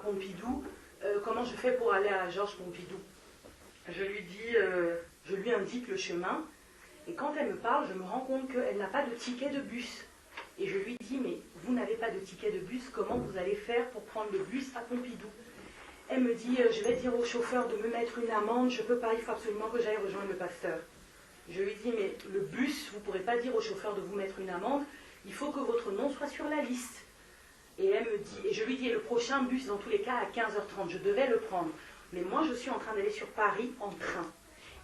Pompidou, comment je fais pour aller à Georges Pompidou. Je lui indique le chemin, et quand elle me parle, je me rends compte qu'elle n'a pas de ticket de bus. Et je lui dis, mais vous n'avez pas de ticket de bus, comment vous allez faire pour prendre le bus à Pompidou? Elle me dit, je vais dire au chauffeur de me mettre une amende, je ne peux pas, il faut absolument que j'aille rejoindre le pasteur. Je lui dis, mais le bus, vous ne pourrez pas dire au chauffeur de vous mettre une amende, il faut que votre nom soit sur la liste. Et elle me dit, et je lui dis, le prochain bus, dans tous les cas, à 15h30, je devais le prendre. Mais moi, je suis en train d'aller sur Paris en train.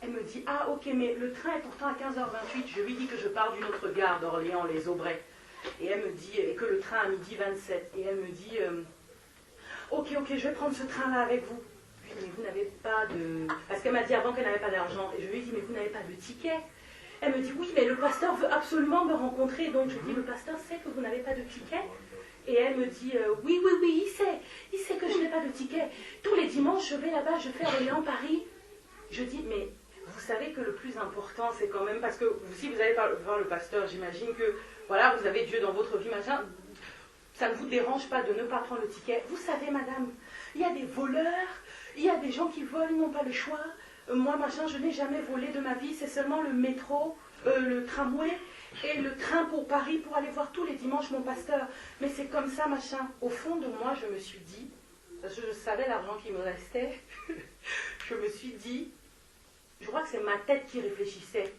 Elle me dit, ah ok, mais le train est pourtant à 15h28. Je lui dis que je pars d'une autre gare d'Orléans, les Aubrais. Et elle me dit, et que le train à 12h27. Et elle me dit, ok, je vais prendre ce train-là avec vous. Je lui dis, mais vous n'avez pas de... Parce qu'elle m'a dit avant qu'elle n'avait pas d'argent. Et je lui dis, mais vous n'avez pas de ticket. Elle me dit, oui, mais le pasteur veut absolument me rencontrer. Donc je dis, le pasteur sait que vous n'avez pas de ticket. Et elle me dit, oui, il sait que je n'ai pas de ticket. Tous les dimanches, je vais là-bas, je fais Orléans-Paris. Je dis, mais vous savez que le plus important, c'est quand même, parce que si vous allez voir le pasteur, j'imagine que, voilà, vous avez Dieu dans votre vie, machin, ça ne vous dérange pas de ne pas prendre le ticket. Vous savez, madame, il y a des voleurs, il y a des gens qui volent, ils n'ont pas le choix. Moi, machin, je n'ai jamais volé de ma vie, c'est seulement le métro, le tramway, et le train pour Paris pour aller voir tous les dimanches mon pasteur. Mais c'est comme ça, machin. Au fond de moi, je me suis dit, parce que je savais l'argent qui me restait, je me suis dit, je crois que c'est ma tête qui réfléchissait.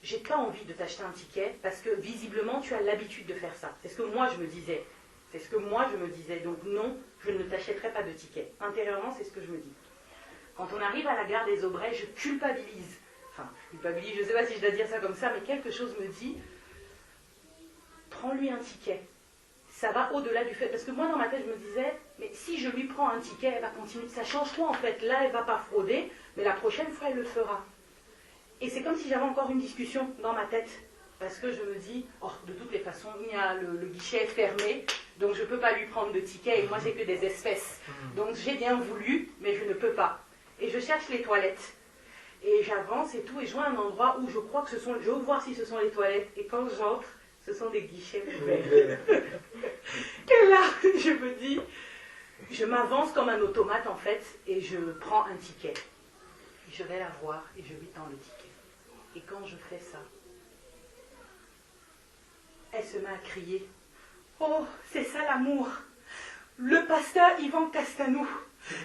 J'ai pas envie de t'acheter un ticket parce que visiblement tu as l'habitude de faire ça. C'est ce que moi je me disais. C'est ce que moi je me disais. Donc non, je ne t'achèterai pas de ticket. Intérieurement, c'est ce que je me dis. Quand on arrive à la gare des Aubrais, je culpabilise. Enfin, je ne sais pas si je dois dire ça comme ça, mais quelque chose me dit, prends-lui un ticket. Ça va au-delà du fait, parce que moi dans ma tête je me disais, mais si je lui prends un ticket, elle va continuer. Ça change quoi en fait? Là, elle ne va pas frauder, mais la prochaine fois, elle le fera. Et c'est comme si j'avais encore une discussion dans ma tête, parce que je me dis, oh, de toutes les façons, il y a le guichet est fermé, donc je ne peux pas lui prendre de ticket, et moi j'ai que des espèces. Donc j'ai bien voulu, mais je ne peux pas. Et je cherche les toilettes. Et j'avance et tout, et je vois un endroit où je crois que ce sont... Je veux voir si ce sont les toilettes. Et quand j'entre, ce sont des guichets ouverts. Et là, je me dis, je m'avance comme un automate en fait, et je prends un ticket. Je vais la voir et je lui tends le ticket. Et quand je fais ça, elle se met à crier. Oh, c'est ça l'amour. Le pasteur Yvan Castanou.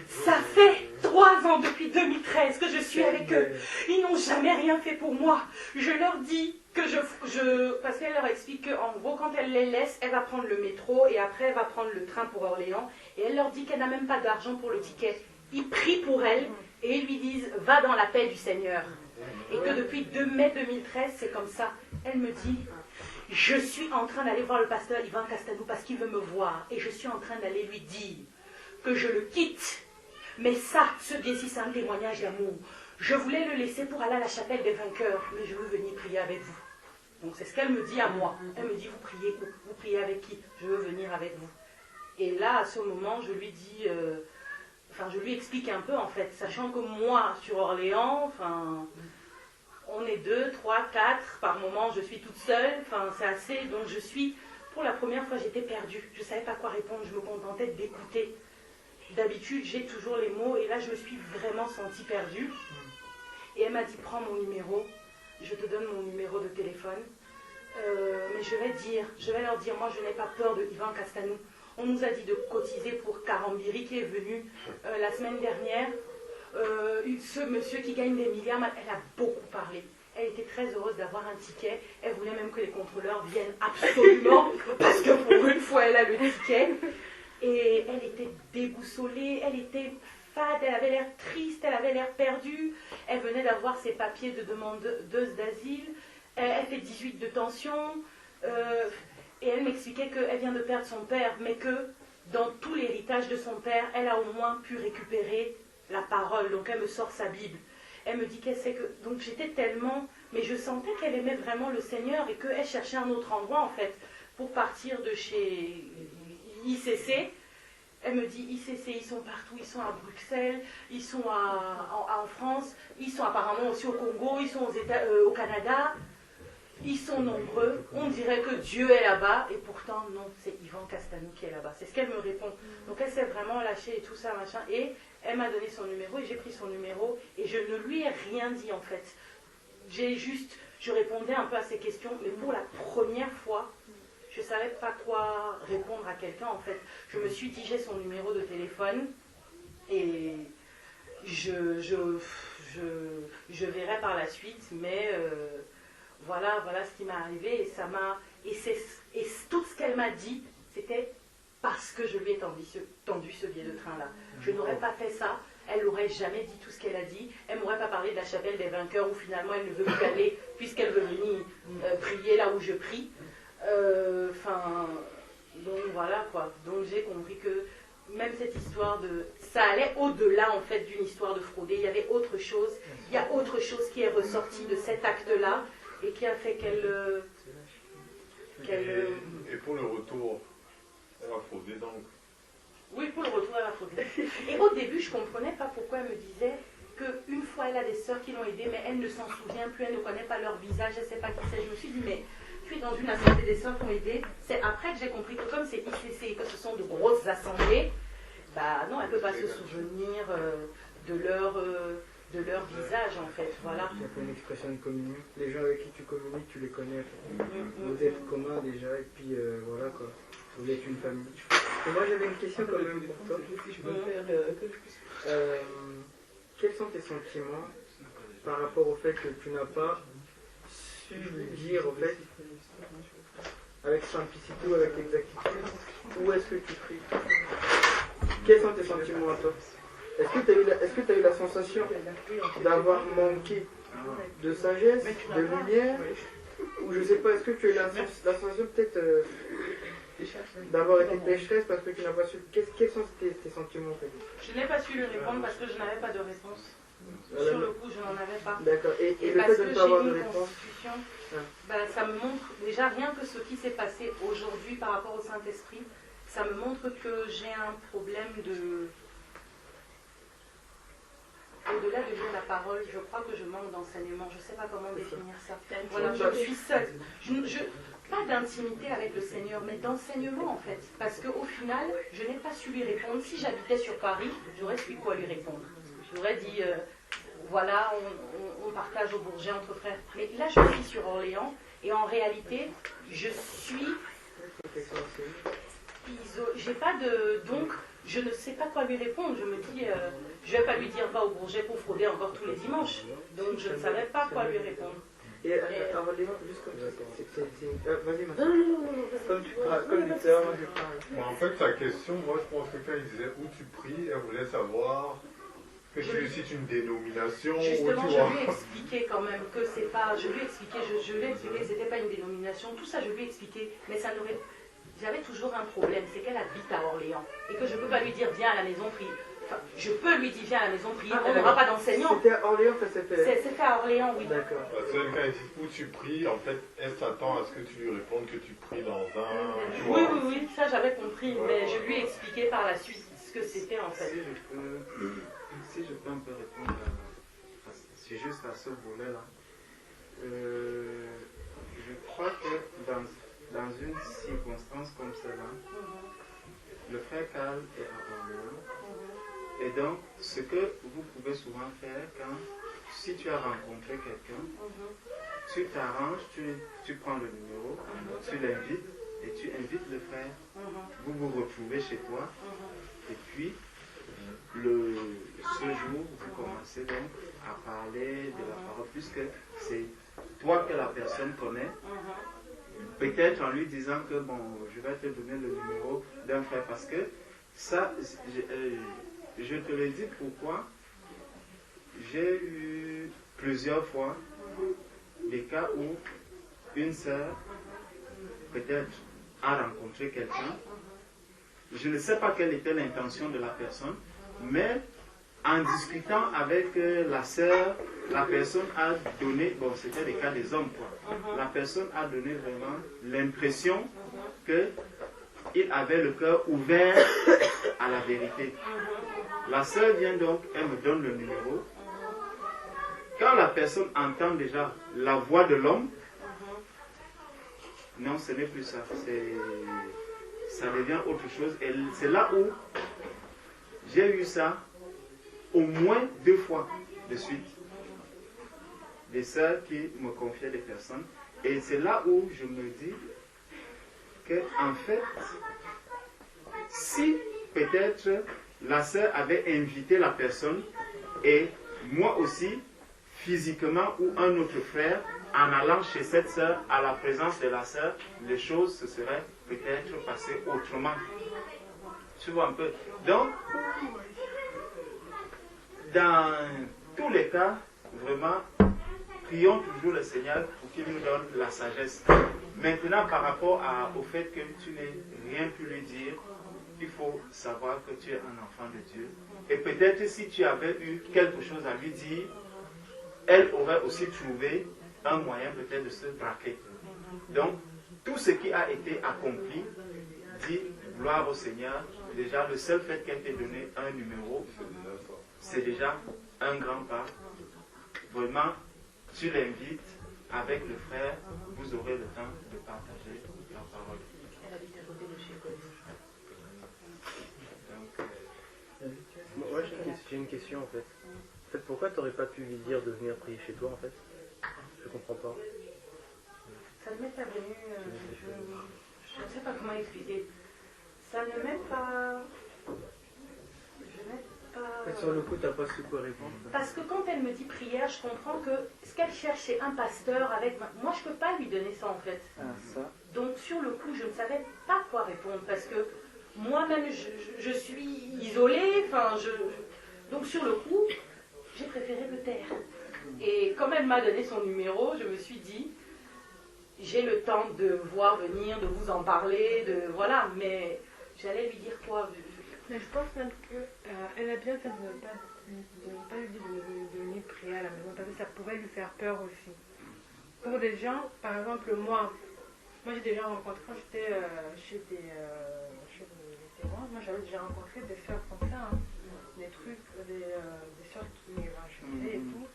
Ça fait 3 ans depuis 2013 que je suis avec eux. Ils n'ont jamais rien fait pour moi. Je leur dis que parce qu'elle leur explique qu'en gros, quand elle les laisse, elle va prendre le métro et après elle va prendre le train pour Orléans. Et elle leur dit qu'elle n'a même pas d'argent pour le ticket. Ils prient pour elle et ils lui disent « Va dans la paix du Seigneur ». Et que depuis 2 mai 2013, c'est comme ça. Elle me dit « Je suis en train d'aller voir le pasteur Yvan Castanou parce qu'il veut me voir. Et je suis en train d'aller lui dire que je le quitte. Mais ça, ce bien-ci, c'est un témoignage d'amour. Je voulais le laisser pour aller à la chapelle des vainqueurs, mais je veux venir prier avec vous. » Donc c'est ce qu'elle me dit à moi. Elle me dit « Vous priez avec qui? Je veux venir avec vous. » Et là, à ce moment, je lui dis... je lui explique un peu en fait, sachant que moi, sur Orléans, on est 2, 3, 4, par moment je suis toute seule, c'est assez, donc je suis, pour la première fois j'étais perdue, je ne savais pas quoi répondre, je me contentais d'écouter. D'habitude j'ai toujours les mots, et là je me suis vraiment sentie perdue. Et elle m'a dit, prends mon numéro, je te donne mon numéro de téléphone, mais je vais leur dire, moi je n'ai pas peur de Yvan Castanou. On nous a dit de cotiser pour Karambiri qui est venu la semaine dernière. Ce monsieur qui gagne des milliards, elle a beaucoup parlé. Elle était très heureuse d'avoir un ticket. Elle voulait même que les contrôleurs viennent absolument, parce que pour une fois, elle a le ticket. Et elle était déboussolée, elle était fade, elle avait l'air triste, elle avait l'air perdue. Elle venait d'avoir ses papiers de demandeuse d'asile. Elle fait 18 de tension. Et elle m'expliquait qu'elle vient de perdre son père, mais que dans tout l'héritage de son père, elle a au moins pu récupérer la parole. Donc elle me sort sa Bible. Elle me dit qu'elle sait que... Donc j'étais tellement... Mais je sentais qu'elle aimait vraiment le Seigneur et qu'elle cherchait un autre endroit, en fait, pour partir de chez ICC. Elle me dit, ICC, ils sont partout, ils sont à Bruxelles, ils sont en France, ils sont apparemment aussi au Congo, ils sont au Canada. Ils sont nombreux, on dirait que Dieu est là-bas, et pourtant non, c'est Yvan Castanou qui est là-bas. C'est ce qu'elle me répond. Donc elle s'est vraiment lâchée et tout ça, machin. Et elle m'a donné son numéro et j'ai pris son numéro et je ne lui ai rien dit en fait. Je répondais un peu à ses questions, mais pour la première fois, je ne savais pas quoi répondre à quelqu'un en fait. Je me suis dit, j'ai son numéro de téléphone et je verrai par la suite, mais voilà ce qui m'est arrivé et tout ce qu'elle m'a dit, c'était parce que je lui ai tendu ce billet de train-là. Je n'aurais pas fait ça, elle n'aurait jamais dit tout ce qu'elle a dit, elle ne m'aurait pas parlé de la chapelle des vainqueurs où finalement elle ne veut plus aller puisqu'elle veut venir prier là où je prie. Donc voilà quoi. Donc j'ai compris que même cette histoire ça allait au-delà en fait d'une histoire de frauder. Il y avait autre chose. Il y a autre chose qui est ressortie de cet acte-là et qui a fait qu'elle. Et pour le retour, elle a fraudé donc. Oui, pour le retour, elle a fraudé. Et au début, je ne comprenais pas pourquoi elle me disait qu'une fois elle a des sœurs qui l'ont aidée, mais elle ne s'en souvient plus, elle ne connaît pas leur visage, elle ne sait pas qui c'est. Je me suis dit, mais tu es dans une assemblée des sœurs qui ont aidé. C'est après que j'ai compris que comme c'est ICC et que ce sont de grosses assemblées, bah non, elle ne peut pas se souvenir de leur visage en fait. Voilà. Il y a une expression de communion. Les gens avec qui tu communiques, tu les connais. Vous êtes communs déjà, et puis voilà quoi. Vous êtes une famille. Et moi j'avais une question quand même pour toi. Quels sont tes sentiments par rapport au fait que tu n'as pas su lui dire au fait avec simplicité ou avec exactitude où est-ce que tu pries? Quels sont tes sentiments à toi? Est-ce que tu as eu la sensation d'avoir manqué de sagesse, de lumière? Ou je sais pas, est-ce que tu as eu la sensation peut-être d'avoir été pécheresse parce que tu n'as pas su... Quels sont tes sentiments en fait? Je n'ai pas su lui répondre parce que je n'avais pas de réponse. Sur le coup, je n'en avais pas. D'accord. Et le parce fait de que ne pas avoir j'ai de une réponse, constitution, ça me montre déjà rien que ce qui s'est passé aujourd'hui par rapport au Saint-Esprit, ça me montre que j'ai un problème de... Au-delà de lire la parole, je crois que je manque d'enseignement. Je ne sais pas comment définir ça. Voilà, je suis seule. Pas d'intimité avec le Seigneur, mais d'enseignement en fait. Parce qu'au final, je n'ai pas su lui répondre. Si j'habitais sur Paris, j'aurais su quoi lui répondre. J'aurais dit, voilà, on partage au Bourget entre frères. Mais là, je suis sur Orléans, et en réalité, je suis... J'ai pas de... Donc, je ne sais pas quoi lui répondre. Je me dis, je ne vais pas lui dire, va au Bourget pour frauder encore tous les dimanches. Donc, je ne savais pas quoi lui répondre. Et Orléans, juste comme ça, vas-y maintenant. Non, Comme tu moi je parle. En fait, sa question, moi je pense que quand il disait où tu pries, elle voulait savoir que tu cites une dénomination. Justement, où tu je vois. lui ai expliqué quand même que c'est pas... Je lui ai expliqué que c'était pas une dénomination. Tout ça, je lui ai expliqué. Mais ça n'aurait... J'avais toujours un problème, c'est qu'elle habite à Orléans. Et que je ne peux pas lui dire, viens à la maison prier. Enfin, je peux lui dire, viens à la maison prier, on n'aura pas d'enseignant. C'était à Orléans que ça s'est fait. C'était à Orléans, oui. D'accord. Parce que quand elle dit où tu pries, en fait, elle s'attend à ce que tu lui répondes que tu pries dans un... Oui, ça j'avais compris, mais je lui ai expliqué par la suite ce que c'était en fait. Si je peux un peu répondre c'est juste à ce volet-là. Je crois que dans une circonstance comme celle-là, le frère Carl est à Orléans. Et donc, ce que vous pouvez souvent faire si tu as rencontré quelqu'un, tu t'arranges, tu prends le numéro, tu l'invites et tu invites le frère. Vous vous retrouvez chez toi et puis ce jour, vous commencez donc à parler de la parole puisque c'est toi que la personne connaît. Peut-être en lui disant que bon, je vais te donner le numéro d'un frère parce que ça, je te le dis pourquoi. J'ai eu plusieurs fois des cas où une sœur peut-être a rencontré quelqu'un. Je ne sais pas quelle était l'intention de la personne, mais en discutant avec la sœur, la personne a donné, bon c'était le cas des hommes quoi, la personne a donné vraiment l'impression qu'il avait le cœur ouvert à la vérité. La sœur vient donc, elle me donne le numéro. Quand la personne entend déjà la voix de l'homme, non ce n'est plus ça, ça devient autre chose. Et c'est là où j'ai eu ça au moins 2 fois de suite. Des sœurs qui me confiaient des personnes. Et c'est là où je me dis que, en fait, si peut-être la sœur avait invité la personne et moi aussi, physiquement, ou un autre frère, en allant chez cette sœur, à la présence de la sœur, les choses se seraient peut-être passées autrement. Tu vois un peu. Donc, dans tous les cas, vraiment, prions toujours le Seigneur pour qu'il nous donne la sagesse. Maintenant, par rapport au fait que tu n'aies rien pu lui dire, il faut savoir que tu es un enfant de Dieu. Et peut-être si tu avais eu quelque chose à lui dire, elle aurait aussi trouvé un moyen peut-être de se braquer. Donc, tout ce qui a été accompli, dit gloire au Seigneur. Déjà, le seul fait qu'elle t'ait donné un numéro, c'est déjà un grand pas. Vraiment, tu l'invites avec le frère, vous aurez le temps de partager la parole. Moi j'ai une question en fait. En fait, pourquoi tu n'aurais pas pu lui dire de venir prier chez toi en fait? Je comprends pas. Ça ne m'est pas venu, je ne sais pas comment expliquer. Ça ne m'est pas... Je n'ai pas... En fait, sur le coup, tu n'as pas su quoi répondre. Parce que quand elle me dit prière, je comprends que ce qu'elle cherche, c'est un pasteur avec... Moi, je ne peux pas lui donner ça, en fait. Ah, ça. Donc, sur le coup, je ne savais pas quoi répondre. Parce que moi-même, je suis isolée. Enfin, donc, sur le coup, j'ai préféré me taire. Et comme elle m'a donné son numéro, je me suis dit... J'ai le temps de voir venir, de vous en parler, de... Voilà, mais j'allais lui dire quoi? Mais je pense même qu'elle a bien fait de ne pas lui dire de venir prier à la maison, parce que ça pourrait lui faire peur aussi. Pour des gens, par exemple, moi j'ai déjà rencontré, quand j'étais chez des vétérans, moi j'avais déjà rencontré des sœurs comme ça, hein, des trucs, des sœurs qui évangélisaient et tout.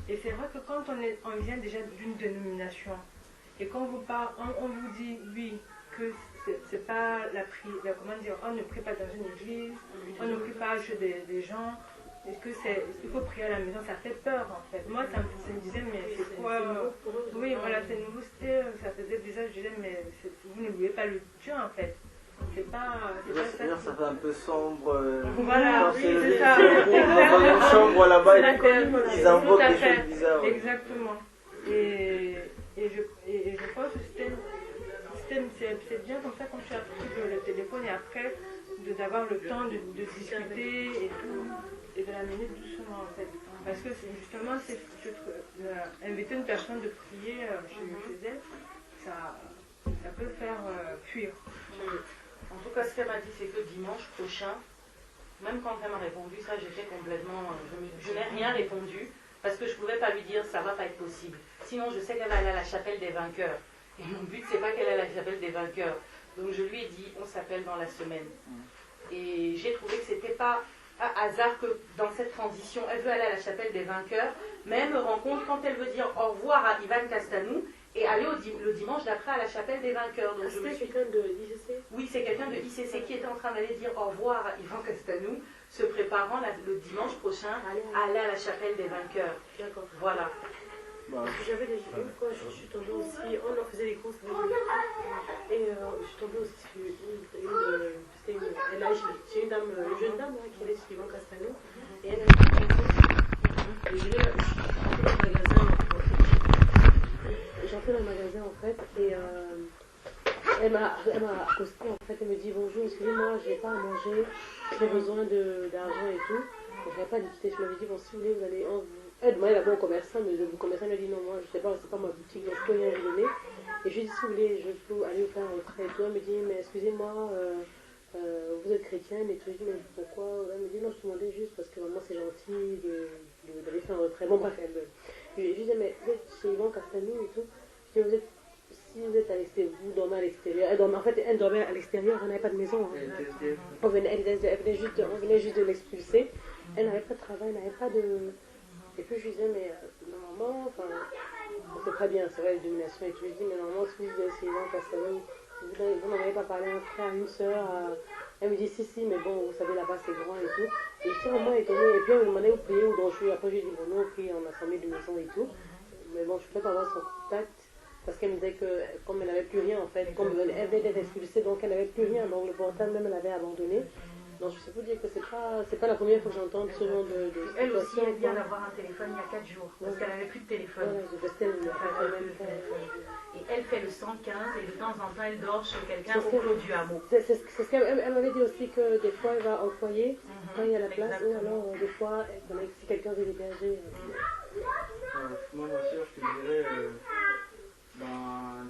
Et c'est vrai que quand on vient déjà d'une dénomination, et quand on vous dit, oui, que c'est pas la prière, comment dire, on ne prie pas dans une église, on ne prie pas chez des gens, et que il faut prier à la maison, ça fait peur en fait. Moi, ça me disait, mais c'est quoi? Oui, voilà, c'est nouveau, ça faisait bizarre, je disais, mais vous ne louez pas le Dieu en fait. C'est pas ça. Ça fait un peu sombre. Voilà, oui, c'est ça. Dans une chambre là-bas, ils invoquent des choses bizarres. Exactement. Et je pense que c'est bien comme ça quand tu as pris le téléphone et après d'avoir le temps de discuter et tout, et de l'amener doucement en fait. Parce que justement, inviter une personne de prier chez elle, ça peut faire fuir. En tout cas, ce qu'elle m'a dit, c'est que dimanche prochain, même quand elle m'a répondu ça, j'étais complètement... Je n'ai rien répondu. Parce que je ne pouvais pas lui dire, ça ne va pas être possible. Sinon, je sais qu'elle va aller à la chapelle des vainqueurs. Et mon but, c'est pas qu'elle aille à la chapelle des vainqueurs. Donc, je lui ai dit, on s'appelle dans la semaine. Et j'ai trouvé que ce n'était pas un hasard que dans cette transition, elle veut aller à la chapelle des vainqueurs, mais elle me rend compte quand elle veut dire au revoir à Ivan Castanou et aller le dimanche d'après à la chapelle des vainqueurs. Donc, c'est quelqu'un de l'ICC? Oui, c'est quelqu'un de l'ICC qui était en train d'aller dire au revoir à Ivan Castanou, se préparant le dimanche prochain à aller à la chapelle des vainqueurs. D'accord. Voilà. Parce que j'avais déjà une fois, je suis tombée aussi, on en faisait des courses et je suis tombée aussi sur c'est une dame, une jeune dame qui allait sur Yvan Castanou et elle a dit, j'entrais dans le magasin en fait et elle m'a accosté en fait, elle me dit bonjour, excusez-moi, j'ai pas à manger, j'ai besoin d'argent et tout. Donc je n'avais pas d'équité, je m'avais dit bon si vous voulez vous allez elle demandait d'abord au commerçant, mais le commerçant m'a dit non, moi je sais pas, c'est pas ma boutique, donc je peux rien lui donner. Et je lui ai dit si vous voulez, je peux aller vous faire un retrait et tout. Elle me dit mais excusez-moi, vous êtes chrétienne et tout. Je dis mais pourquoi? Elle me dit non, je te demandais juste parce que vraiment c'est gentil d'aller faire un retrait. Bon bref, je lui ai dit mais vous êtes chez Yvan Castanou et tout. Je dis si vous êtes à l'extérieur, vous dormez à l'extérieur. En fait, elle dormait à l'extérieur, on n'avait pas de maison. Hein. On venait juste de l'expulser. Elle n'avait pas de travail, elle n'avait pas de... Et puis je lui disais, mais normalement, enfin, c'est très bien, c'est vrai, la domination et tout. Je lui dis, mais normalement, si vous êtes chez Yvan Castanou, vous n'en avez pas parlé à un frère, à une soeur. Elle me dit si, mais bon, vous savez, là-bas c'est grand et tout. Et j'étais vraiment étonnée. Et puis elle me demandait où prier, où donc après j'ai dit bon, nous on prie en assemblée de maison et tout. Mais bon, je peux pas avoir son contact. Parce qu'elle me disait que comme elle n'avait plus rien en fait, comme elle venait d'être expulsée, donc elle n'avait plus rien. Donc le portable même elle avait abandonné. Donc je sais vous dire que c'est pas la première fois que j'entends ce genre de Elle aussi, situation. elle vient d'avoir un téléphone il y a 4 jours, parce qu'elle n'avait plus de téléphone. Ouais, je restais le Elle avait plus de téléphone. Et elle fait le 115 et de temps en temps elle dort chez quelqu'un C'est au clos du hameau. C'est ce qu'elle m'avait dit aussi, que des fois elle va employer quand il y a la place, ou Exactement. alors des fois si quelqu'un veut l'héberger. Moi, ma soeur, je te dirais,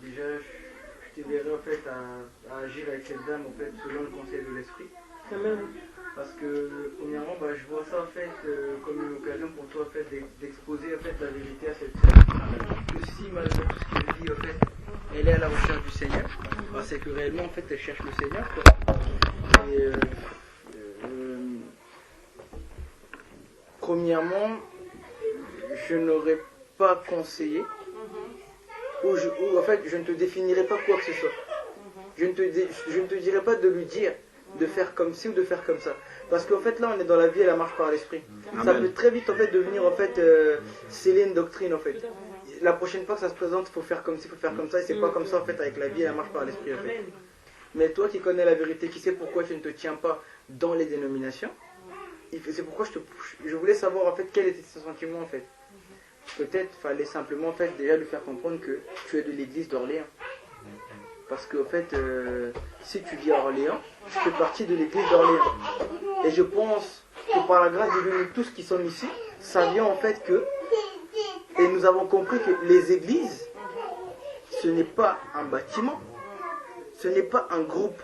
déjà, je te dirais en fait à agir avec cette dame en fait selon le conseil de l'esprit. Quand même. Parce que premièrement, je vois ça en fait comme une occasion pour toi en fait d'exposer en fait la vérité à cette sœur. Que si malgré tout ce qu'elle vit en fait, elle est à la recherche du Seigneur, c'est que réellement en fait elle cherche le Seigneur, quoi. Et, premièrement, je n'aurais pas conseillé, ou en fait je ne te définirais pas quoi que ce soit. Je ne te dirais pas de lui dire de faire comme ci ou de faire comme ça. Parce qu'en fait là on est dans la vie et la marche par l'esprit. Ça peut très vite en fait devenir en fait sceller une doctrine en fait. La prochaine fois que ça se présente, il faut faire comme ci, il faut faire comme ça, et c'est pas comme ça en fait avec la vie et la marche par l'esprit en fait. Mais toi qui connais la vérité, qui sais pourquoi tu ne te tiens pas dans les dénominations, c'est pourquoi je voulais savoir en fait quel était son sentiment en fait. Peut-être fallait simplement en fait déjà lui faire comprendre que tu es de l'église d'Orléans. Parce qu'en fait, si tu vis à Orléans, tu fais partie de l'église d'Orléans. Et je pense que par la grâce de Dieu, nous tous qui sommes ici, ça vient en fait que, et nous avons compris que les églises, ce n'est pas un bâtiment, ce n'est pas un groupe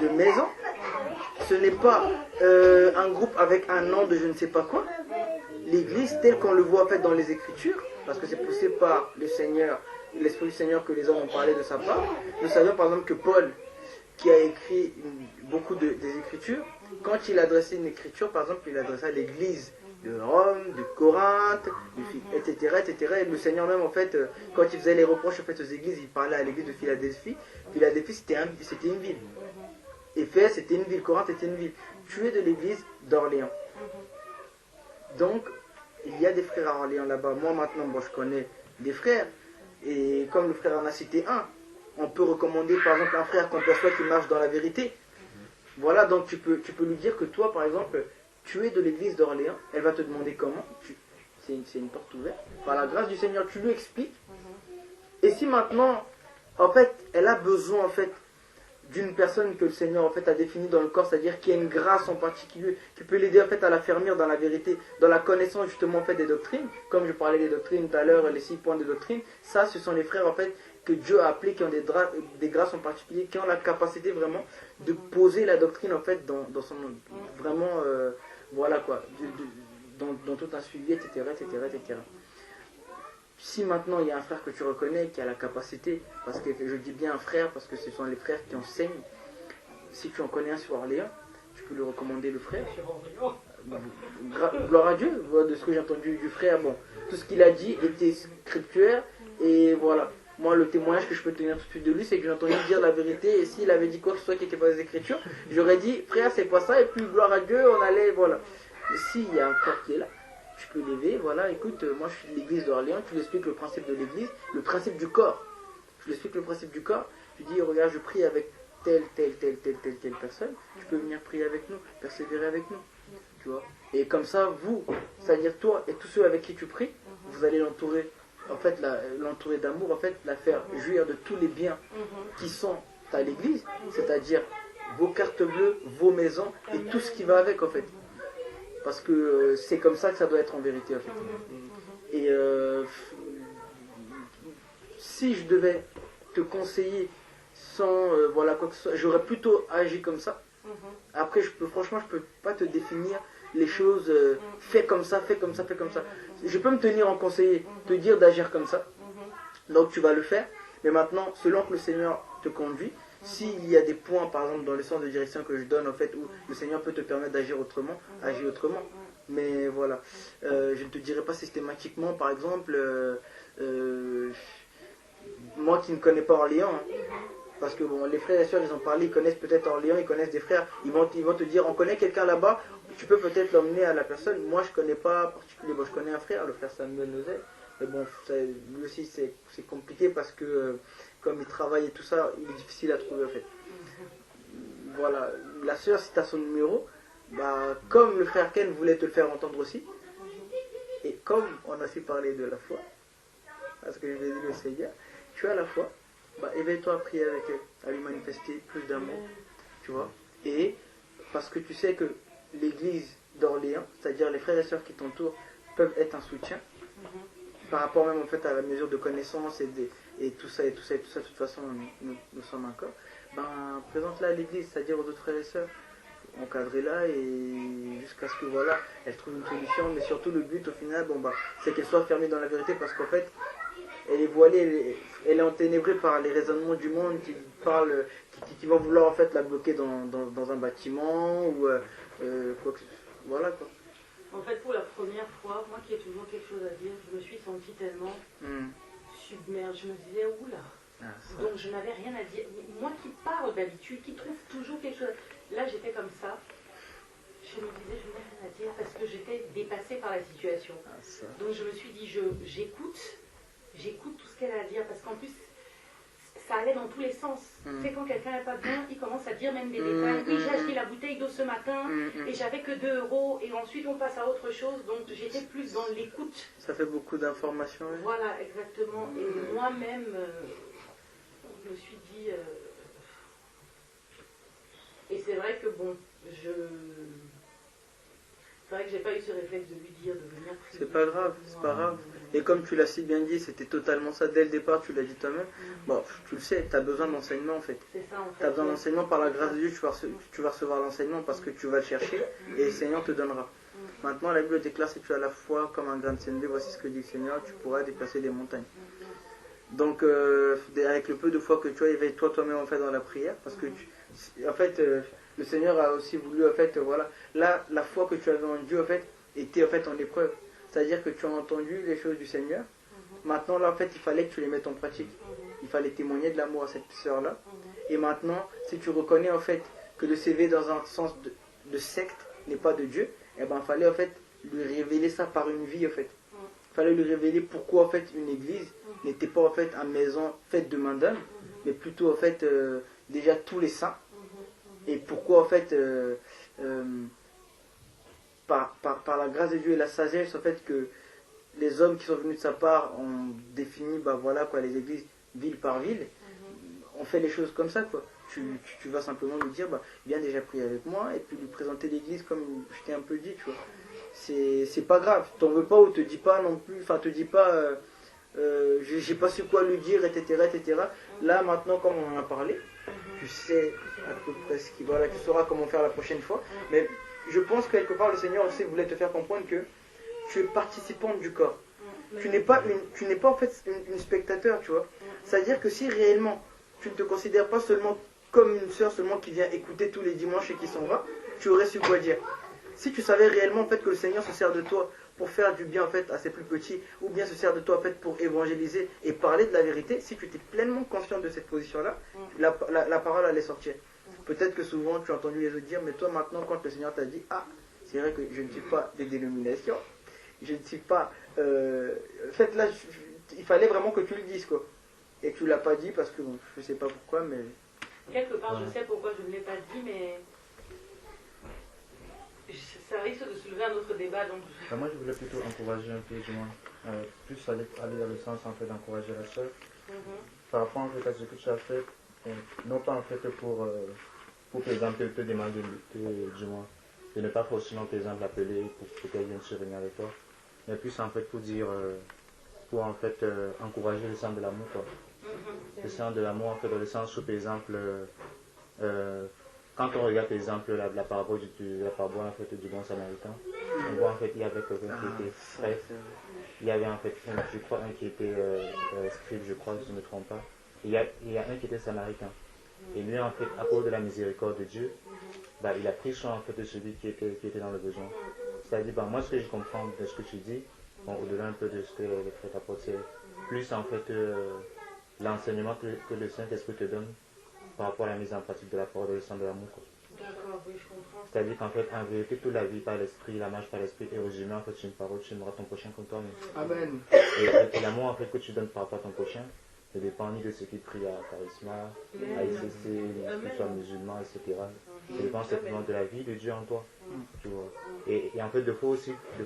de maisons, ce n'est pas un groupe avec un nom de je ne sais pas quoi. L'église, telle qu'on le voit en fait dans les Écritures, parce que c'est poussé par le Seigneur, l'Esprit du Seigneur que les hommes ont parlé de sa part. Nous savions par exemple que Paul, qui a écrit beaucoup des Écritures, quand il adressait une Écriture, par exemple, il adressait à l'église de Rome, de Corinthe, etc., etc. Et le Seigneur même, en fait, quand il faisait les reproches en fait, aux églises, il parlait à l'église de Philadelphie. Philadelphie, c'était une ville. Éphèse, c'était une ville. Corinthe, c'était une ville. Tu es de l'église d'Orléans. Donc, il y a des frères à Orléans là-bas. Moi, maintenant, je connais des frères. Et comme le frère en a cité un, on peut recommander par exemple un frère qu'on perçoit qui marche dans la vérité. Voilà, donc tu peux lui dire que toi, par exemple, tu es de l'église d'Orléans. Elle va te demander comment. C'est une porte ouverte. Par la grâce du Seigneur, tu lui expliques. Et si maintenant, en fait, elle a besoin en fait d'une personne que le Seigneur en fait a définie dans le corps, c'est-à-dire qui a une grâce en particulier, qui peut l'aider en fait à la fermir dans la vérité, dans la connaissance justement en fait des doctrines, comme je parlais des doctrines tout à l'heure, les 6 points de doctrine, ça ce sont les frères en fait que Dieu a appelés, qui ont des grâces en particulier, qui ont la capacité vraiment de poser la doctrine en fait dans son vraiment voilà quoi, dans tout un suivi, etc., etc., etc. Si maintenant il y a un frère que tu reconnais qui a la capacité, parce que je dis bien un frère parce que ce sont les frères qui enseignent, si tu en connais un sur Orléans, tu peux lui recommander le frère. Gloire à Dieu, de ce que j'ai entendu du frère, bon, tout ce qu'il a dit était scriptuaire, et voilà. Moi, le témoignage que je peux tenir tout de suite de lui, c'est que j'ai entendu dire la vérité, et s'il avait dit quoi que ce soit qui n'était pas des Écritures, j'aurais dit, frère, c'est pas ça, et puis gloire à Dieu, on allait, voilà. Mais s'il y a un frère qui est là, tu peux lever, voilà, écoute, moi je suis de l'église d'Orléans, tu lui expliques le principe de l'église, le principe du corps. Je lui explique le principe du corps, tu dis, regarde, je prie avec telle personne, tu peux venir prier avec nous, persévérer avec nous, tu vois. Et comme ça, vous, c'est-à-dire toi et tous ceux avec qui tu pries, vous allez l'entourer, en fait, l'entourer d'amour, en fait, la faire jouir de tous les biens qui sont à l'église, c'est-à-dire vos cartes bleues, vos maisons et tout ce qui va avec, en fait. Parce que c'est comme ça que ça doit être en vérité en fait. Et si je devais te conseiller sans voilà quoi que ce soit, j'aurais plutôt agi comme ça. Après franchement je peux pas te définir les choses fais comme ça, fais comme ça, fais comme ça. Je peux me tenir en conseiller, te dire d'agir comme ça. Donc tu vas le faire. Mais maintenant, selon que le Seigneur te conduit, s'il y a des points, par exemple, dans le sens de direction que je donne, en fait, où le Seigneur peut te permettre d'agir autrement, agis autrement. Mais voilà, je ne te dirai pas systématiquement, par exemple, moi qui ne connais pas Orléans, Parce que bon, les frères et sœurs, ils ont parlé, ils connaissent peut-être Orléans, ils connaissent des frères, ils vont te dire, on connaît quelqu'un là-bas, tu peux peut-être l'emmener à la personne. Moi, je connais pas particulièrement, je connais un frère, le frère Samuel Nozet, mais bon, lui aussi, c'est compliqué parce que comme il travaille et tout ça, il est difficile à trouver en fait. Voilà, la sœur, si tu as son numéro, bah, comme le frère Ken voulait te le faire entendre aussi, et comme on a aussi parlé de la foi, parce que je vais dire le Seigneur, tu as la foi, bah, éveille-toi à prier avec elle, à lui manifester plus d'amour, tu vois. Et parce que tu sais que l'église d'Orléans, c'est-à-dire les frères et sœurs qui t'entourent, peuvent être un soutien, par rapport même en fait à la mesure de connaissance et tout ça, de toute façon, nous sommes un corps. Ben, présente-la à l'église, c'est-à-dire aux autres frères et sœurs, encadrez-la et jusqu'à ce que voilà, elle trouve une solution, mais surtout le but au final, bon bah, c'est qu'elle soit fermée dans la vérité parce qu'en fait, elle est voilée, elle est enténébrée par les raisonnements du monde qui parlent, qui vont vouloir en fait la bloquer dans un bâtiment ou quoi que voilà quoi. En fait, pour la première fois, moi qui ai toujours quelque chose à dire, je me suis sentie tellement submergée. Je me disais, oula. Donc je n'avais rien à dire. Moi qui parle d'habitude, qui trouve toujours quelque chose. Là, j'étais comme ça. Je me disais, je n'ai rien à dire parce que j'étais dépassée par la situation. Donc je me suis dit, j'écoute tout ce qu'elle a à dire parce qu'en plus, ça allait dans tous les sens. C'est quand quelqu'un n'est pas bien, il commence à dire même des détails. Oui, j'ai acheté la bouteille d'eau ce matin et j'avais que 2 € et ensuite on passe à autre chose. Donc j'étais plus dans l'écoute. Ça fait beaucoup d'informations. Oui. Voilà, exactement. Et moi-même, je me suis dit... Et c'est vrai que bon, c'est vrai que j'ai pas eu ce réflexe de lui dire de venir prier. C'est pas grave, c'est pas grave. Et comme tu l'as si bien dit, c'était totalement ça dès le départ, tu l'as dit toi-même. Bon, tu le sais, tu as besoin d'enseignement en fait. C'est ça en fait. Tu as besoin d'enseignement par la grâce de Dieu, tu vas recevoir l'enseignement parce que tu vas le chercher et le Seigneur te donnera. Maintenant, la Bible déclare si tu as la foi comme un grain de sénévé, voici ce que dit le Seigneur, tu pourras déplacer des montagnes. Donc, avec le peu de foi que tu as, éveille-toi toi-même en fait dans la prière parce que en fait, le Seigneur a aussi voulu en fait, voilà, là, la foi que tu avais en Dieu en fait était en fait en épreuve. C'est-à-dire que tu as entendu les choses du Seigneur. Maintenant, là, en fait, il fallait que tu les mettes en pratique. Il fallait témoigner de l'amour à cette sœur-là. Et maintenant, si tu reconnais en fait que de s'élever dans un sens de secte n'est pas de Dieu, eh ben, il fallait en fait lui révéler ça par une vie en fait. Il fallait lui révéler pourquoi en fait une église n'était pas en fait une maison faite de main d'homme, mais plutôt en fait déjà tous les saints. Et pourquoi en fait par la grâce de Dieu et la sagesse, en fait, que les hommes qui sont venus de sa part ont défini, bah voilà quoi, les églises ville par ville, on fait les choses comme ça quoi. Tu vas simplement lui dire, bah viens déjà prier avec moi et puis lui présenter l'église comme je t'ai un peu dit, tu vois. C'est pas grave, t'en veux pas ou te dis pas non plus, enfin te dis pas, j'ai pas su quoi lui dire, etc. Là maintenant, comme on en a parlé, tu sais à peu près ce qui voilà, tu sauras comment faire la prochaine fois, mais je pense que quelque part le Seigneur aussi voulait te faire comprendre que tu es participante du corps. Tu n'es pas en fait une spectateur, tu vois. C'est-à-dire que si réellement tu ne te considères pas seulement comme une sœur seulement qui vient écouter tous les dimanches et qui s'en va, tu aurais su quoi dire. Si tu savais réellement en fait que le Seigneur se sert de toi pour faire du bien en fait à ses plus petits, ou bien se sert de toi en fait pour évangéliser et parler de la vérité, si tu étais pleinement conscient de cette position-là, la parole allait sortir. Peut-être que souvent tu as entendu les autres dire, mais toi maintenant quand le Seigneur t'a dit, ah, c'est vrai que je ne suis pas des dénominations, je ne suis pas... En fait là, il fallait vraiment que tu le dises quoi. Et que tu l'as pas dit parce que bon, je sais pas pourquoi, mais... Quelque part je sais pourquoi je ne l'ai pas dit, mais... ça risque de soulever un autre débat. Donc... moi, je voulais plutôt encourager un peu, du moins, plus aller dans le sens en fait d'encourager la sœur. Par rapport en fait à ce que tu as fait, non pas en fait pour par exemple te demander du moins, de ne pas forcément par exemple l'appeler pour qu'elle vienne se réunir avec toi, mais plus en fait pour dire, pour en fait encourager le sens de l'amour quoi. Le sens de l'amour en fait dans le sens où par exemple quand on regarde par exemple la parabole en fait, du bon samaritain, on voit en fait il y avait quelqu'un qui était prêtre, il y avait en fait je crois un qui était scribe, je crois, si je ne me trompe pas, il y a un qui était samaritain. Et lui en fait, à cause de la miséricorde de Dieu, bah, il a pris soin en fait de celui qui était dans le besoin. C'est-à-dire, bah, moi ce que je comprends de ce que tu dis, bon, au-delà un peu de ce que les frères t'apportent, c'est plus en fait l'enseignement que le Saint-Esprit te donne par rapport à la mise en pratique de la parole de le sang de l'amour. D'accord, oui, je comprends. C'est-à-dire qu'en fait, en vérité, toute la vie par l'esprit, la marche par l'esprit est résumée en fait sur une parole, tu aimeras ton prochain comme toi-même. Amen. Et l'amour en fait que tu donnes par rapport à ton prochain ne dépend ni de ceux qui prient à Charisma, à ICC, qu'ils soient musulmans, etc. Ça dépend simplement de la vie de Dieu en toi. Tu vois. Et en fait, des fois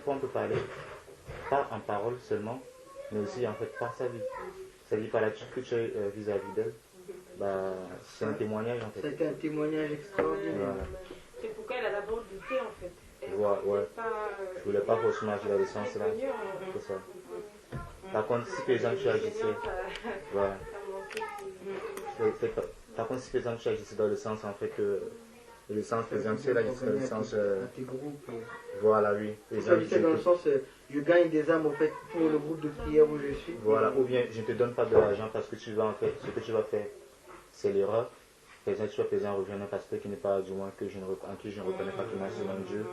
on peut parler, pas en parole seulement, mais aussi en fait par sa vie. C'est-à-dire par l'attitude que tu as vis-à-vis d'elle, bah, c'est un témoignage en fait. C'était un témoignage extraordinaire. Voilà. C'est pourquoi elle a d'abord douté en fait. Elle Ouais. pas, Je voulais pas forcément agir dans le sens là. C'est ça. Par contre, si par exemple tu agissais, voilà. Par contre, si par exemple tu agissais dans le sens en fait que le sens par exemple c'est là, c'est dans le sens Tes groupes. voilà oui. Ça veut dire dans le sens, je gagne des âmes en fait pour le groupe de prière où je suis. Voilà, ou bien je ne te donne pas de l'argent parce que tu vas en fait, ce que tu vas faire, c'est l'erreur. Par exemple, tu vas faire un revenant un pasteur qui n'est pas du moins en qui je ne reconnais pas qu'il marche selon Dieu.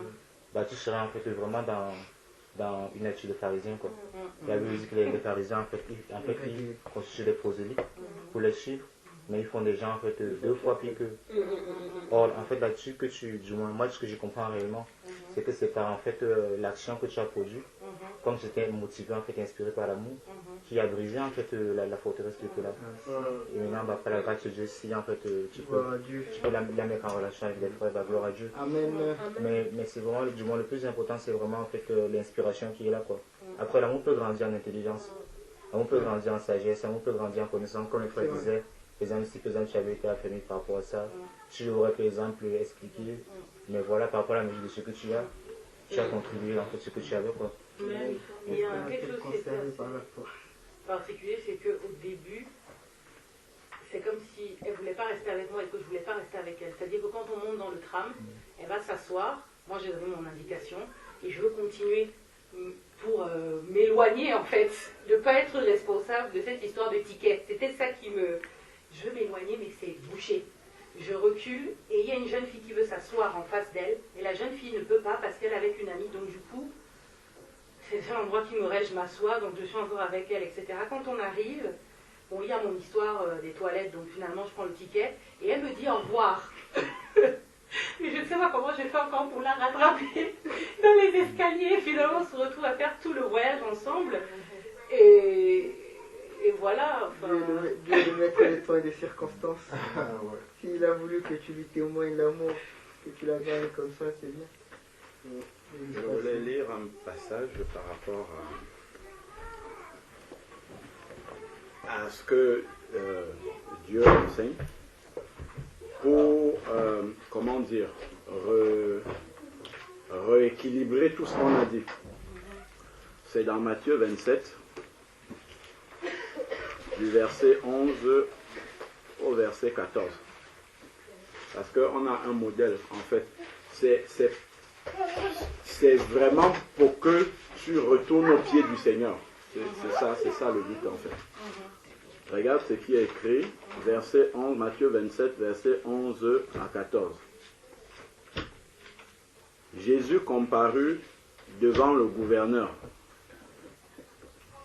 Bah, tu seras en fait vraiment dans une attitude de pharisien quoi. La Bible dit que les pharisiens en fait ils constituent des prosélytes pour les suivre, mais ils font des gens en fait 2 fois pire qu'eux. Or en fait là-dessus que du moins moi ce que je comprends réellement, c'est que c'est par en fait l'action que tu as produite, comme j'étais motivé en fait inspiré par l'amour, qui a brisé en fait la forteresse qui était là. Et maintenant bah, par la grâce de Dieu, si en fait tu peux la mettre en relation avec les frères, bah, gloire à Dieu. Amen. Mais c'est vraiment du moins le plus important, c'est vraiment en fait l'inspiration qui est là quoi. Après l'amour peut grandir en intelligence, l'amour peut grandir en sagesse, l'amour peut grandir en connaissance, comme les frères disaient. Par exemple, si par exemple tu avais été affirmé par rapport à ça, tu l'aurais par exemple expliqué, mais voilà par rapport à la mesure de ce que tu as contribué en fait ce que tu avais quoi. Mais il y a quelque chose qui est particulier, c'est qu'au début, c'est comme si elle ne voulait pas rester avec moi et que je ne voulais pas rester avec elle. C'est-à-dire que quand on monte dans le tram, elle va s'asseoir, moi j'ai donné mon indication, et je veux continuer pour m'éloigner en fait, de ne pas être responsable de cette histoire de ticket. C'était ça qui me... Je veux m'éloigner mais c'est bouché. Je recule et il y a une jeune fille qui veut s'asseoir en face d'elle, et la jeune fille ne peut pas parce qu'elle est avec une amie, donc du coup, c'est l'endroit qui me reste, je m'assois, donc je suis encore avec elle, etc. Quand on arrive, bon, il y a mon histoire des toilettes, donc finalement je prends le ticket, et elle me dit au revoir. Mais je ne sais pas comment je fais encore pour la rattraper dans les escaliers. Finalement, on se retrouve à faire tout le voyage ensemble. Et voilà. Enfin... Dieu de mettre les temps et des circonstances. S'il a voulu que tu lui témoignes l'amour, que tu la gagnes comme ça, c'est bien. Je voulais lire un passage par rapport à ce que Dieu enseigne pour, comment dire, rééquilibrer tout ce qu'on a dit. C'est dans Matthieu 27, du verset 11 au verset 14. Parce qu'on a un modèle, en fait. C'est vraiment pour que tu retournes au pied du Seigneur. C'est ça le but, en fait. Regarde ce qui est écrit, verset 11, Matthieu 27, verset 11 à 14. Jésus comparut devant le gouverneur.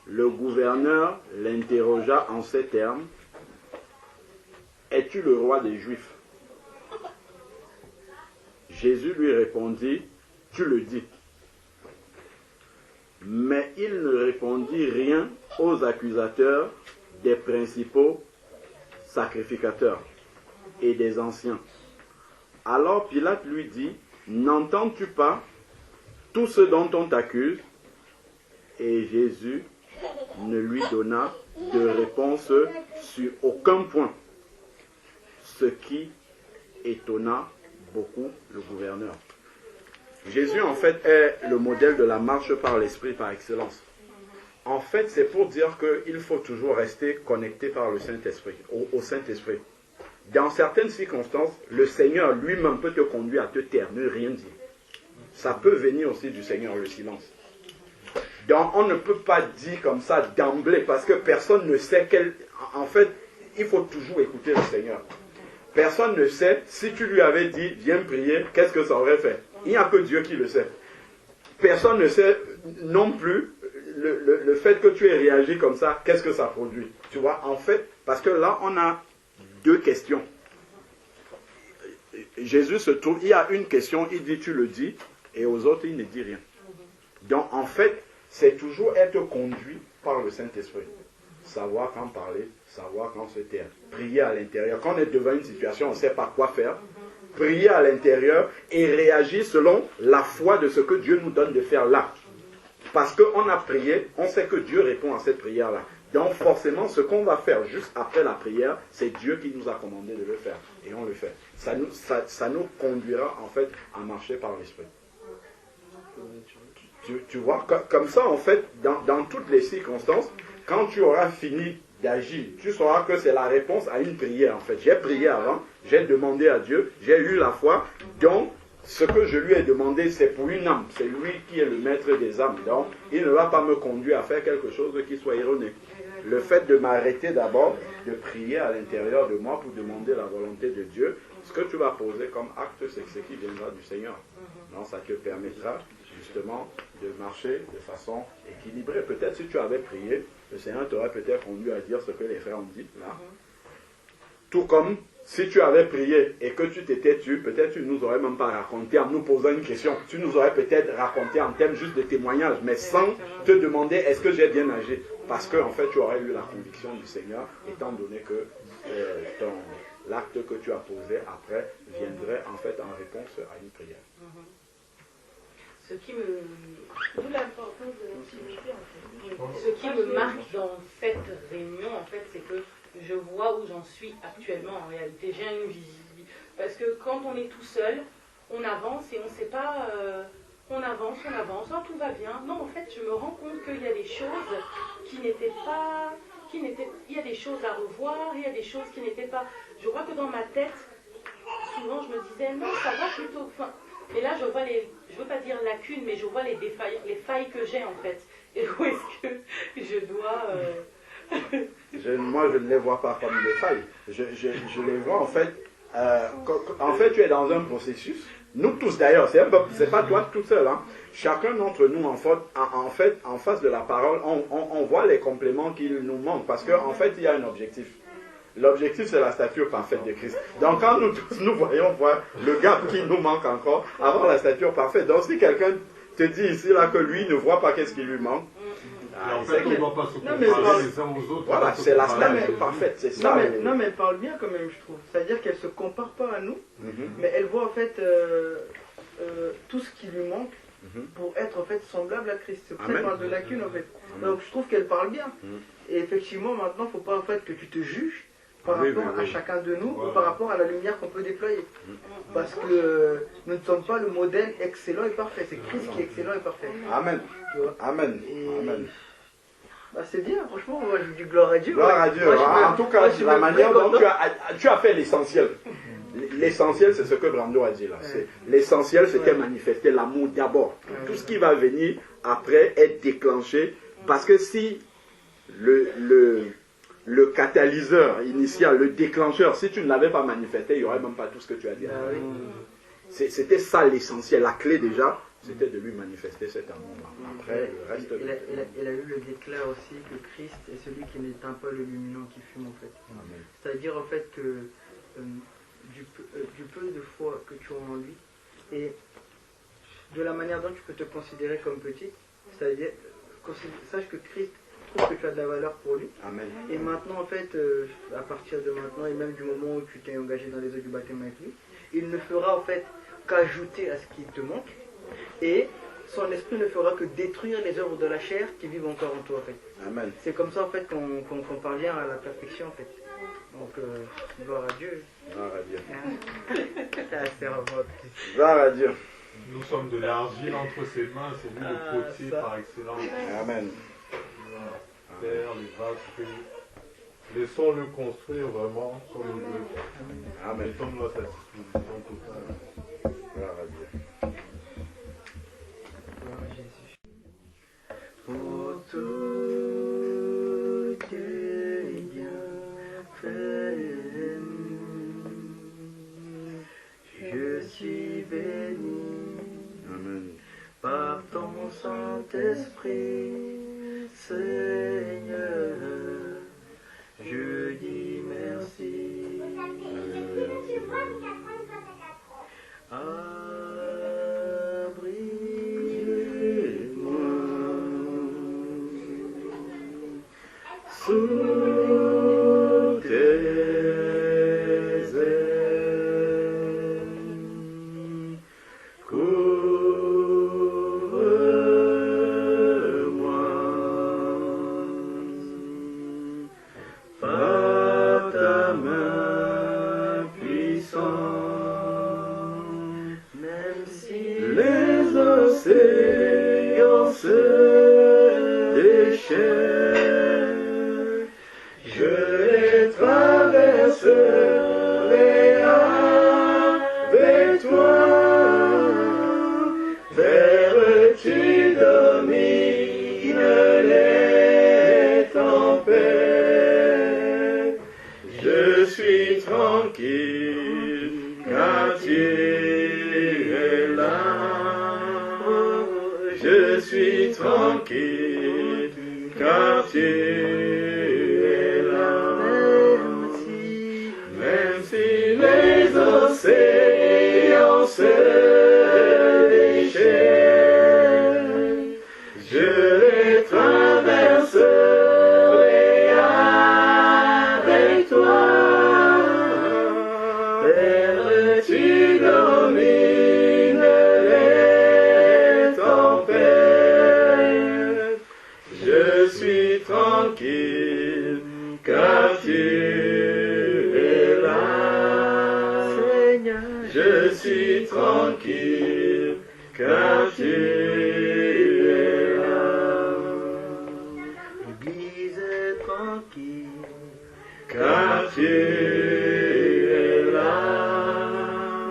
Le gouverneur l'interrogea en ces termes: es-tu le roi des Juifs? Jésus lui répondit: tu le dis. Mais il ne répondit rien aux accusateurs des principaux sacrificateurs et des anciens. Alors Pilate lui dit: n'entends-tu pas tout ce dont on t'accuse? Et Jésus ne lui donna de réponse sur aucun point, ce qui étonna beaucoup le gouverneur. Jésus en fait est le modèle de la marche par l'esprit par excellence. En fait, c'est pour dire qu'il faut toujours rester connecté par le Saint-Esprit, au Saint-Esprit. Dans certaines circonstances, le Seigneur lui-même peut te conduire à te taire, ne rien dire. Ça peut venir aussi du Seigneur, le silence. Donc, on ne peut pas dire comme ça d'emblée, parce que personne ne sait quel... En fait, il faut toujours écouter le Seigneur. Personne ne sait, si tu lui avais dit, viens prier, qu'est-ce que ça aurait fait? Il n'y a que Dieu qui le sait. Personne ne sait non plus le fait que tu aies réagi comme ça, qu'est-ce que ça produit? Tu vois, en fait, parce que là, on a deux questions. Jésus se trouve, il y a une question, il dit tu le dis, et aux autres il ne dit rien. Donc en fait, c'est toujours être conduit par le Saint-Esprit. Savoir quand parler, savoir quand se taire. Prier à l'intérieur. Quand on est devant une situation, on ne sait pas quoi faire. Prier à l'intérieur et réagir selon la foi de ce que Dieu nous donne de faire là. Parce qu'on a prié, on sait que Dieu répond à cette prière-là. Donc forcément, ce qu'on va faire juste après la prière, c'est Dieu qui nous a commandé de le faire. Et on le fait. Ça nous conduira en fait à marcher par l'Esprit. Tu vois, comme ça en fait, dans toutes les circonstances, quand tu auras fini d'agir, tu sauras que c'est la réponse à une prière en fait. J'ai prié avant, j'ai demandé à Dieu, j'ai eu la foi, donc ce que je lui ai demandé c'est pour une âme, c'est lui qui est le maître des âmes, donc il ne va pas me conduire à faire quelque chose qui soit erroné. Le fait de m'arrêter d'abord, de prier à l'intérieur de moi pour demander la volonté de Dieu, ce que tu vas poser comme acte, c'est ce qui viendra du Seigneur. Donc ça te permettra justement de marcher de façon équilibrée. Peut-être si tu avais prié, le Seigneur t'aurait peut-être conduit à dire ce que les frères ont dit là. Tout comme si tu avais prié et que tu t'étais tu, peut-être tu ne nous aurais même pas raconté en nous posant une question. Tu nous aurais peut-être raconté en termes juste de témoignage, mais sans te demander est-ce que j'ai bien agi. Parce que en fait tu aurais eu la conviction du Seigneur, étant donné que l'acte que tu as posé après viendrait en fait en réponse à une prière. Ce qui me... D'où l'importance de l'intimité, en fait. Ce qui me marque dans cette réunion, en fait, c'est que je vois où j'en suis actuellement, en réalité. J'ai une vision. Parce que quand on est tout seul, on avance et on ne sait pas... on avance, oh, tout va bien. Non, en fait, je me rends compte qu'il y a des choses qui n'étaient pas... il y a des choses à revoir, il y a des choses qui n'étaient pas... Je crois que dans ma tête, souvent, je me disais, non, ça va plutôt... Enfin, et là, je vois les, je ne veux pas dire lacunes, mais je vois les failles que j'ai en fait. Et où est-ce que je dois... Moi, je ne les vois pas comme des failles. Je les vois en fait... en fait, tu es dans un processus. Nous tous d'ailleurs, c'est pas toi tout seul. Hein. Chacun d'entre nous, en fait, en face de la parole, on voit les compléments qui nous manquent. Parce qu'en fait, il y a un objectif. L'objectif, c'est la stature parfaite de Christ. Donc, quand nous tous, nous voyons voir le gap qui nous manque encore, avoir la stature parfaite. Donc, si quelqu'un te dit ici, là, que lui ne voit pas qu'est-ce qui lui manque, en fait, on ne doit pas se comparer les uns aux autres. Voilà, c'est la stature parfaite, c'est ça. Non, mais elle parle bien quand même, je trouve. C'est-à-dire qu'elle ne se compare pas à nous, mais elle voit en fait tout ce qui lui manque pour être en fait semblable à Christ. C'est pour ça qu'elle parle de lacunes en fait. Donc, je trouve qu'elle parle bien. Et effectivement, maintenant, il ne faut pas en fait que tu te juges par rapport à chacun de nous ou par rapport à la lumière qu'on peut déployer. Parce que nous ne sommes pas le modèle excellent et parfait. C'est Christ qui est excellent et parfait. Amen. Amen. Amen. Bah c'est bien, franchement, moi je dis gloire à Dieu. Gloire à Dieu. En tout cas, la manière dont tu as fait l'essentiel. L'essentiel, c'est ce que Brando a dit là. L'essentiel, c'était manifester l'amour d'abord. Tout ce qui va venir après est déclenché. Parce que si le catalyseur initial, le déclencheur, si tu ne l'avais pas manifesté, il n'y aurait même pas tout ce que tu as dit. C'était ça l'essentiel, la clé déjà, c'était de lui manifester cet amour. Après, le reste... Il a eu le déclare aussi que Christ est celui qui n'éteint pas le lumineux qui fume en fait. C'est-à-dire en fait que du peu de foi que tu as en lui et de la manière dont tu peux te considérer comme petit, c'est-à-dire sache que Christ trouve que tu as de la valeur pour lui. Amen. Et maintenant en fait, à partir de maintenant et même du moment où tu t'es engagé dans les eaux du baptême avec lui, il ne fera en fait qu'ajouter à ce qui te manque et son esprit ne fera que détruire les œuvres de la chair qui vivent encore en toi en fait. Amen. C'est comme ça en fait qu'on parvient à la perfection en fait. Donc gloire à Dieu. Gloire à Dieu. Gloire à Dieu. Nous sommes de l'argile entre ses mains, c'est lui le potier par excellence. Amen. Père, les vases, laissons-le construire vraiment comme il veut. Amen. Mettons-nous à sa disposition totale. Gloire à Dieu. Pour tout tes bienfaits, je suis béni. Amen. Par ton Saint-Esprit, Seigneur, je dis merci. avec toi. Père, tu domines les tempêtes. Je suis tranquille car tu es là. Je suis tranquille car tu es là. Même si les océans se déchaînent, je les traverserai avec toi. Père, tu domines les tempêtes. Je suis tranquille car tu es là. Je suis tranquille car tu es là. L'église est tranquille car tu es là.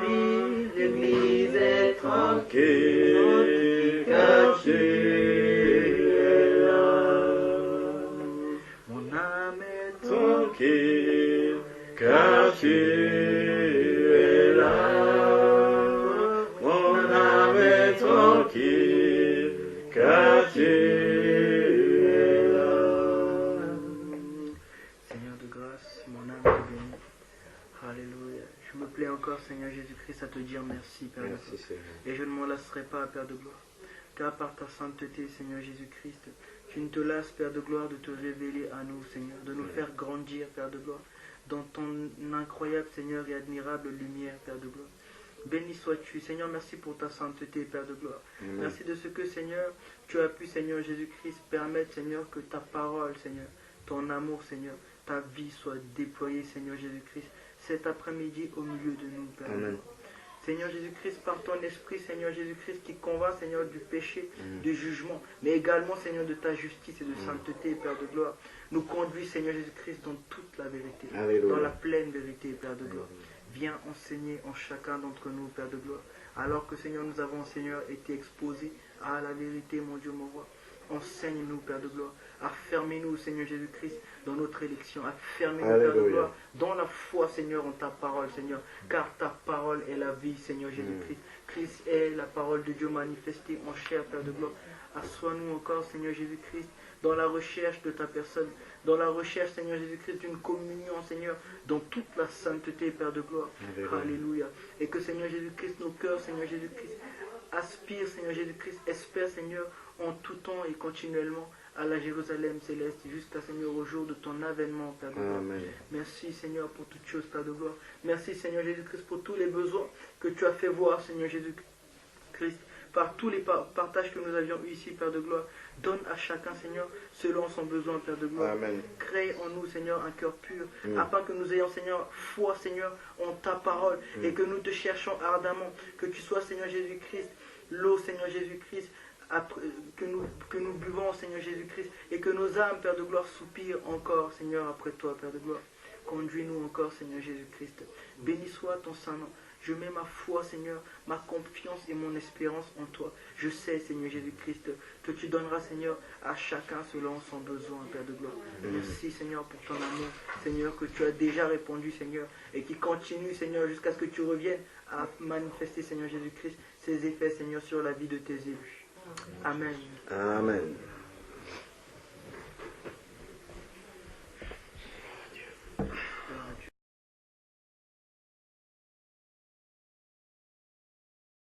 Oui, l'église est tranquille car tu es là. Mon âme est tranquille car tu es là. Mon âme est tranquille car tu es là. Seigneur de grâce, mon âme est bénie. Alléluia. Je me plais encore, Seigneur Jésus-Christ, à te dire merci, Père de gloire. Et je ne m'en lasserai pas, Père de gloire. Car par ta sainteté, Seigneur Jésus-Christ, tu ne te lasses, Père de gloire, de te révéler à nous, Seigneur, de nous faire grandir, Père de gloire, dans ton incroyable, Seigneur, et admirable lumière, Père de gloire. Béni sois-tu, Seigneur, merci pour ta sainteté, Père de gloire. Amen. Merci de ce que, Seigneur, tu as pu, Seigneur Jésus-Christ, permettre, Seigneur, que ta parole, Seigneur, ton amour, Seigneur, ta vie soit déployée, Seigneur Jésus-Christ, cet après-midi au milieu de nous, Père. Amen. Seigneur Jésus-Christ, par ton esprit, Seigneur Jésus-Christ, qui convainc, Seigneur, du péché, du jugement, mais également, Seigneur, de ta justice et de sainteté, Père de gloire, nous conduis, Seigneur Jésus-Christ, dans toute la vérité, Alléluia. dans la pleine vérité, Père de gloire. Viens enseigner en chacun d'entre nous, Père de gloire, alors que, Seigneur, nous avons, Seigneur, été exposés à la vérité, mon Dieu, mon roi. Enseigne-nous, Père de gloire. Affermez-nous, Seigneur Jésus-Christ, dans notre élection. Affermez-nous, Père de Alléluia. gloire, dans la foi, Seigneur, en ta parole, Seigneur. Car ta parole est la vie, Seigneur Jésus-Christ. Christ est la parole de Dieu manifestée en chair, Père de gloire. Assois-nous encore, Seigneur Jésus-Christ, dans la recherche de ta personne, dans la recherche, Seigneur Jésus-Christ, d'une communion, Seigneur, dans toute la sainteté, Père de gloire. Alléluia. Alléluia. Et que, Seigneur Jésus-Christ, nos cœurs, Seigneur Jésus-Christ, aspirent, Seigneur Jésus-Christ, espèrent, Seigneur, en tout temps et continuellement à la Jérusalem céleste, jusqu'à, Seigneur, au jour de ton avènement, Père de gloire. Amen. Merci, Seigneur, pour toutes choses, Père de gloire. Merci, Seigneur Jésus-Christ, pour tous les besoins que tu as fait voir, Seigneur Jésus-Christ, par tous les partages que nous avions eu ici, Père de gloire. Donne à chacun, Seigneur, selon son besoin, Père de gloire. Amen. Crée en nous, Seigneur, un cœur pur, afin que nous ayons, Seigneur, foi, Seigneur, en ta parole, et que nous te cherchons ardemment. Que tu sois, Seigneur Jésus-Christ, l'eau, Seigneur Jésus-Christ, que nous buvons, Seigneur Jésus-Christ, et que nos âmes, Père de gloire, soupirent encore, Seigneur, après toi, Père de gloire. Conduis-nous encore, Seigneur Jésus-Christ. Béni soit ton saint nom. Je mets ma foi, Seigneur, ma confiance et mon espérance en toi. Je sais, Seigneur Jésus-Christ, que tu donneras, Seigneur, à chacun selon son besoin, Père de gloire. Merci, Seigneur, pour ton amour, Seigneur, que tu as déjà répondu, Seigneur, et qui continue, Seigneur, jusqu'à ce que tu reviennes à manifester, Seigneur Jésus-Christ, ses effets, Seigneur, sur la vie de tes élus. Amen. Amen.